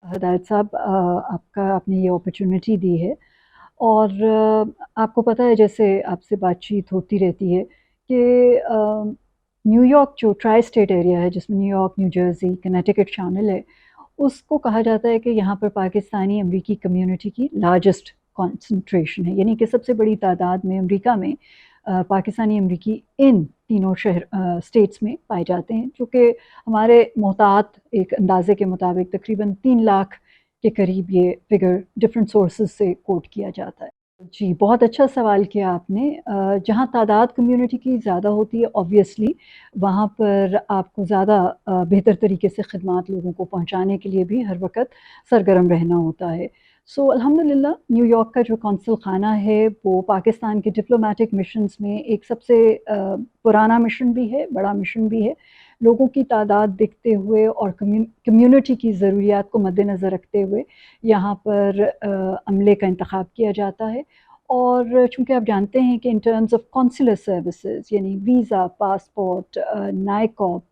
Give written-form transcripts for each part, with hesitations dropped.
हदायत साहब, आपने ये अपॉर्चुनिटी दी है और आपको पता है जैसे आपसे बातचीत होती रहती है कि न्यूयॉर्क जो ट्राई स्टेट एरिया है जिसमें न्यूयॉर्क, न्यू जर्सी, कनेटिकट शामिल है, उसको कहा जाता है कि यहाँ पर पाकिस्तानी अमरीकी कम्युनिटी की लार्जेस्ट कॉन्सेंट्रेशन है, यानी कि सबसे बड़ी तादाद में अमेरिका में पाकिस्तानी अमरीकी इन तीनों स्टेट्स में पाए जाते हैं, जो कि हमारे मोहतात एक अंदाजे के मुताबिक तकरीबन 3 लाख के करीब ये फिगर डिफरेंट सोर्सेज से कोट किया जाता है। जी, बहुत अच्छा सवाल किया आपने। जहाँ तादाद कम्युनिटी की ज़्यादा होती है ऑब्वियसली वहाँ पर आपको ज़्यादा बेहतर तरीके से खिदमात लोगों को पहुँचाने के लिए भी हर वक़्त सरगर्म रहना होता है। सो अल्हम्दुलिल्लाह न्यूयॉर्क का जो कौंसल ख़ाना है वो पाकिस्तान के डिप्लोमेटिक मिशंस में एक सबसे पुराना मिशन भी है, बड़ा मिशन भी है। लोगों की तादाद देखते हुए और कम्युनिटी की ज़रूरियात को मद्देनज़र रखते हुए यहाँ पर अमले का इंतख़ाब किया जाता है। और चूँकि आप जानते हैं कि in terms of consular services यानी वीज़ा, पासपोर्ट, नाइकॉप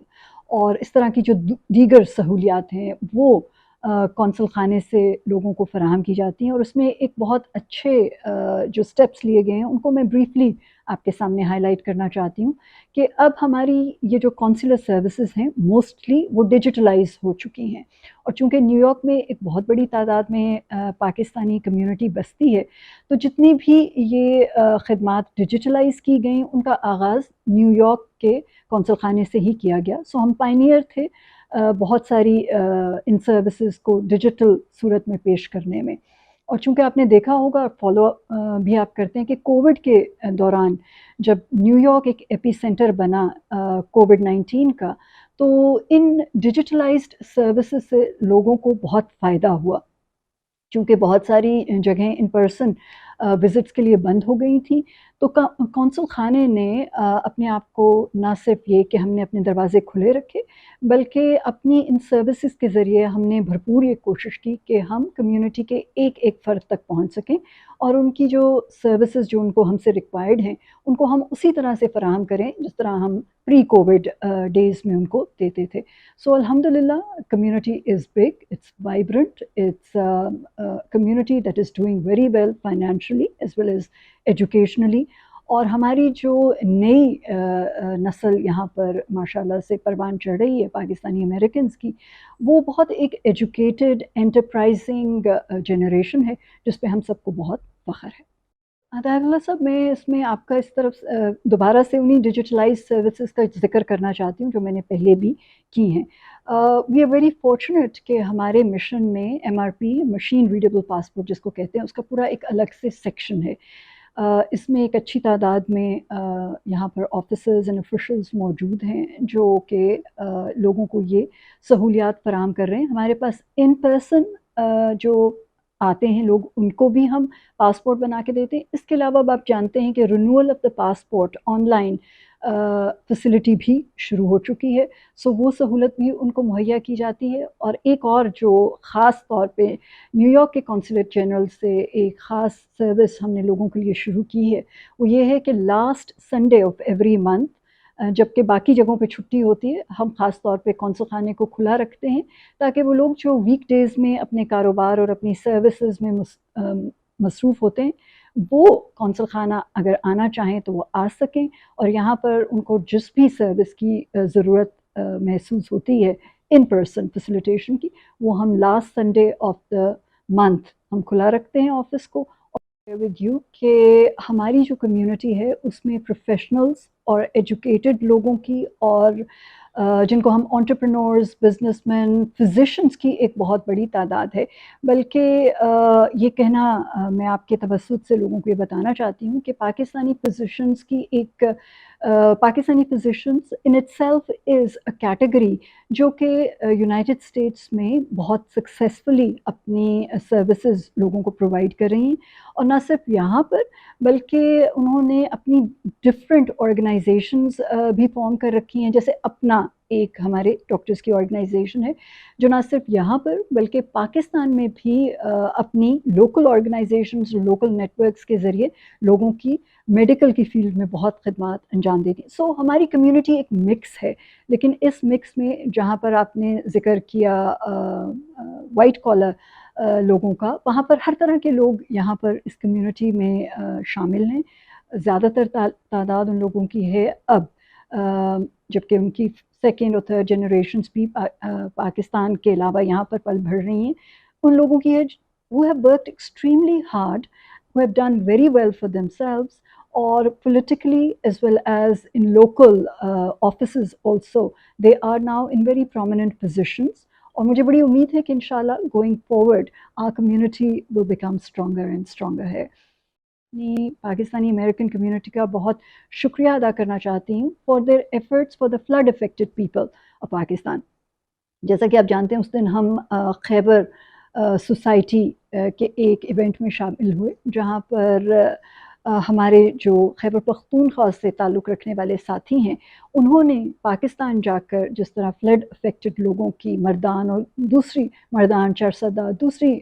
और इस तरह की जो दीगर सहूलियात हैं वो कौंसल ख़ाने से लोगों को फ़राहम की जाती हैं और उसमें एक बहुत अच्छे जो स्टेप्स लिए गए हैं उनको मैं ब्रीफली आपके सामने हाईलाइट करना चाहती हूँ कि अब हमारी ये जो कौंसुलर सर्विसेज हैं मोस्टली वो डिजिटलाइज हो चुकी हैं। और चूँकि न्यूयॉर्क में एक बहुत बड़ी तादाद में पाकिस्तानी कम्युनिटी बसती है, तो जितनी भी ये खिदमात डिजिटलाइज की गई उनका आगाज़ न्यूयॉर्क के कौंसल खाने से ही किया गया। सो हम पायनियर थे बहुत सारी इन सर्विसेज को डिजिटल सूरत में पेश करने में। और चूँकि आपने देखा होगा फॉलो भी आप करते हैं कि कोविड के दौरान जब न्यूयॉर्क एक एपिसेंटर बना कोविड-19 का, तो इन डिजिटलाइज्ड सर्विसेज से लोगों को बहुत फ़ायदा हुआ। चूँकि बहुत सारी जगहें इन पर्सन विज़िट्स के लिए बंद हो गई थी, तो कौंसल ख़ाने ने अपने आप को ना सिर्फ़ ये कि हमने अपने दरवाज़े खुले रखे, बल्कि अपनी इन सर्विसेज़ के ज़रिए हमने भरपूर ये कोशिश की कि हम कम्युनिटी के एक-एक फ़र्द तक पहुँच सकें और उनकी जो सर्विसेज़ जो उनको हमसे रिक्वायर्ड हैं, उनको हम उसी तरह से फ़राहम करें, जिस तरह हम प्री कोविड डेज़ में उनको देते थे। So Alhamdulillah, community is big, it's vibrant, it's a community that is doing very well financially as well as educationally. और हमारी जो नई नस्ल यहाँ पर माशाल्लाह से परवान चढ़ रही है पाकिस्तानी अमेरिकन्स की, वो बहुत एक एजुकेटेड एंटरप्राइजिंग जनरेशन है जिस पे हम सबको बहुत फ़ख्र है। अतायुल्लाह साहब, मैं इसमें आपका इस तरफ दोबारा से उन्हीं डिजिटलाइज़ सर्विसेज़ का ज़िक्र करना चाहती हूँ जो मैंने पहले भी की हैं। वी आर वेरी फॉर्च्यूनेट कि हमारे मिशन में एमआरपी मशीन रीडेबल पासपोर्ट जिसको कहते हैं उसका पूरा एक अलग से सेक्शन है। इसमें एक अच्छी तादाद में यहाँ पर ऑफिसर्स एंड ऑफिशियल्स मौजूद हैं जो कि लोगों को ये सहूलियात फ़राहम कर रहे हैं। हमारे पास इन पर्सन जो आते हैं लोग उनको भी हम पासपोर्ट बना के देते हैं। इसके अलावा अब आप जानते हैं कि renewal of the passport online facility भी शुरू हो चुकी है। सो वो सहूलत भी उनको मुहैया की जाती है। और एक और जो ख़ास तौर पे न्यूयॉर्क के कॉन्सुलेट जनरल से एक ख़ास सर्विस हमने लोगों के लिए शुरू की है, वो ये है कि last Sunday off every month जबकि बाकी जगहों पे छुट्टी होती है, हम ख़ास तौर पे कौंसल खाने को खुला रखते हैं ताकि वो लोग जो वीकडेज़ में अपने कारोबार और अपनी सर्विसेज़ में मसरूफ़ होते हैं, वो कौंसल खाना अगर आना चाहें तो वो आ सकें और यहाँ पर उनको जिस भी सर्विस की ज़रूरत महसूस होती है इन पर्सन फैसिलिटेशन की, वो हम last Sunday off the month हम खुला रखते हैं ऑफ़िस को। विद यू कि हमारी जो कम्युनिटी है उसमें प्रोफेशनल्स और एजुकेटेड लोगों की और जिनको हम एंटरप्रेन्योर्स, बिजनेसमैन, फिजिशियंस की एक बहुत बड़ी तादाद है। बल्कि ये कहना मैं आपके तवज्जुह से लोगों को ये बताना चाहती हूँ कि पाकिस्तानी फिजिशियंस की एक Pakistani physicians in itself is a category जो कि यूनाइटेड स्टेट्स में बहुत सक्सेसफुली अपनी सर्विसेज लोगों को प्रोवाइड कर रही हैं। और ना सिर्फ यहाँ पर बल्कि उन्होंने अपनी डिफरेंट ऑर्गेनाइजेशंस भी फॉर्म कर रखी हैं, जैसे अपना ایک ہمارے ڈاکٹرز کی آرگنائزیشن ہے جو نہ صرف یہاں پر بلکہ پاکستان میں بھی اپنی local organizations local networks کے ذریعے لوگوں کی میڈیکل کی فیلڈ میں بہت خدمات انجام دیتی ہیں. سو ہماری کمیونٹی ایک مکس ہے، لیکن اس مکس میں جہاں پر آپ نے ذکر کیا وائٹ کالر لوگوں کا، وہاں پر ہر طرح کے لوگ یہاں پر اس کمیونٹی میں شامل ہیں. زیادہ تر تعداد ان لوگوں کی ہے اب، جبکہ ان کی سیکنڈ اور تھرڈ جنریشنز بھی پاکستان کے علاوہ یہاں پر پل بڑھ رہی ہیں. ان لوگوں کی ہے who have worked extremely hard, who have done very well for themselves, or politically as well as in local offices also. They are now in very prominent positions. اور مجھے بڑی امید ہے کہ انشاءاللہ going forward our community will become stronger and stronger ہے. Pakistani American community کا بہت شکریہ ادا کرنا چاہتی ہوں for their efforts for the flood affected people of Pakistan. جیسا کہ آپ جانتے ہیں اس دن ہم خیبر سوسائٹی کے ایک ایونٹ میں شامل ہوئے جہاں پر ہمارے جو خیبر پختونخوا سے تعلق رکھنے والے ساتھی ہیں انہوں نے پاکستان جا کر جس طرح فلڈ افیکٹڈ لوگوں کی مردان اور دوسری مردان چرسدہ دوسری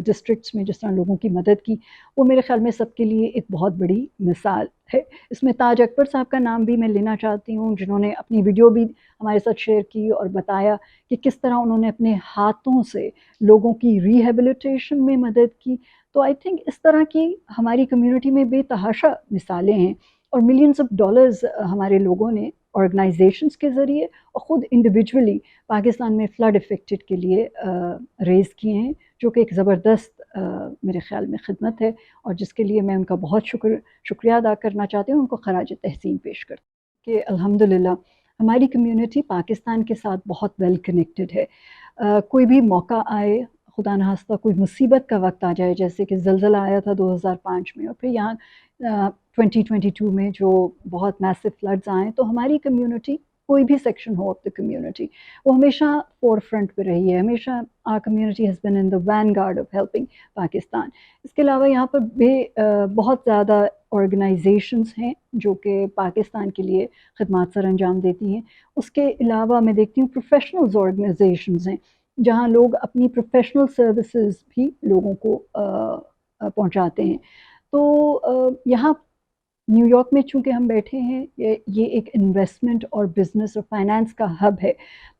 ڈسٹرکٹس میں جس طرح لوگوں کی مدد کی، وہ میرے خیال میں سب کے لیے ایک بہت بڑی مثال ہے. اس میں تاج اکبر صاحب کا نام بھی میں لینا چاہتی ہوں جنہوں نے اپنی ویڈیو بھی ہمارے ساتھ شیئر کی اور بتایا کہ کس طرح انہوں نے اپنے ہاتھوں سے لوگوں کی ریہیبلیٹیشن میں مدد کی. تو آئی تھنک اس طرح کی ہماری کمیونٹی میں بے تحاشا مثالیں ہیں اور ملینز آف ڈالرز ہمارے لوگوں نے آرگنائزیشنز کے ذریعے اور خود انڈیویجولی پاکستان میں فلڈ افیکٹڈ کے لیے ریز کیے ہیں، جو کہ ایک زبردست میرے خیال میں خدمت ہے اور جس کے لیے میں ان کا بہت شکریہ ادا کرنا چاہتی ہوں، ان کو خراج تحسین پیش کرتی ہوں کہ الحمدللہ ہماری کمیونٹی پاکستان کے ساتھ بہت ویل کنیکٹڈ ہے. کوئی بھی موقع آئے، خدا نخواستہ کوئی مصیبت کا وقت آ جائے، جیسے کہ زلزلہ آیا تھا 2005 میں اور پھر یہاں 2022 میں جو بہت میسو فلڈز آئیں، تو ہماری کمیونٹی کوئی بھی سیکشن ہو آف دا کمیونٹی وہ ہمیشہ فور فرنٹ پہ رہی ہے. ہمیشہ our community has been in the vanguard of helping Pakistan. اس کے علاوہ یہاں پر بہت زیادہ آرگنائزیشنز ہیں جو کہ پاکستان کے لیے خدمات سر انجام دیتی ہیں. اس کے علاوہ میں دیکھتی ہوں پروفیشنلز آرگنائزیشنز ہیں جہاں لوگ اپنی پروفیشنل سروسز بھی لوگوں کو پہنچاتے ہیں. تو یہاں نیو یارک میں چونکہ ہم بیٹھے ہیں، یہ ایک انویسٹمنٹ اور بزنس اور فائنانس کا ہب ہے،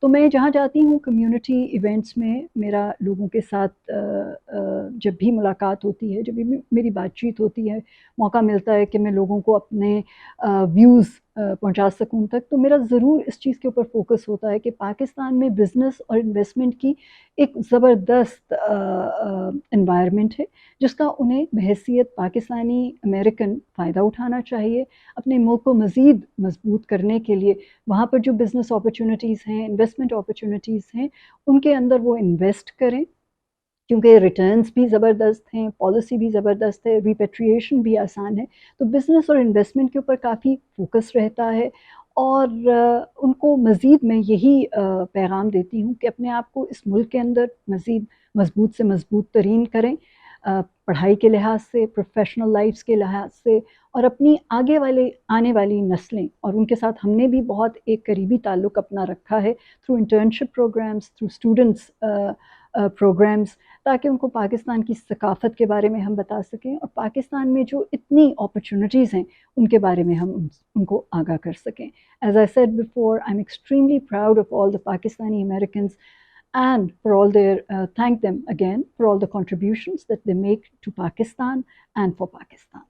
تو میں جہاں جاتی ہوں کمیونٹی ایونٹس میں میرا لوگوں کے ساتھ جب بھی ملاقات ہوتی ہے، جب بھی میری بات چیت ہوتی ہے، موقع ملتا ہے کہ میں لوگوں کو اپنے ویوز پہنچا سکوں تک، تو میرا ضرور اس چیز کے اوپر فوکس ہوتا ہے کہ پاکستان میں بزنس اور انویسٹمنٹ کی ایک زبردست انوائرمنٹ ہے جس کا انہیں بحیثیت پاکستانی امریکن فائدہ اٹھانا چاہیے. اپنے ملک کو مزید مضبوط کرنے کے لیے وہاں پر جو بزنس اپرچونیٹیز ہیں، انویسٹمنٹ اپرچونیٹیز ہیں، ان کے اندر وہ انویسٹ کریں کیونکہ ریٹرنز بھی زبردست ہیں، پالیسی بھی زبردست ہے، ریپیٹریشن بھی آسان ہے. تو بزنس اور انویسٹمنٹ کے اوپر کافی فوکس رہتا ہے اور ان کو مزید میں یہی پیغام دیتی ہوں کہ اپنے آپ کو اس ملک کے اندر مزید مضبوط سے مضبوط ترین کریں، پڑھائی کے لحاظ سے، پروفیشنل لائفز کے لحاظ سے، اور اپنی آنے والی نسلیں اور ان کے ساتھ ہم نے بھی بہت ایک قریبی تعلق اپنا رکھا ہے through internship programs, through students programs, تاکہ ان کو پاکستان کی ثقافت کے بارے میں ہم بتا سکیں اور پاکستان میں جو اتنی اپرچونیٹیز ہیں ان کے بارے میں ہم ان کو آگاہ کر سکیں. As I said before, I'm extremely proud of all the Pakistani Americans and for all their, thank them again for all the contributions that they make to Pakistan and for Pakistan.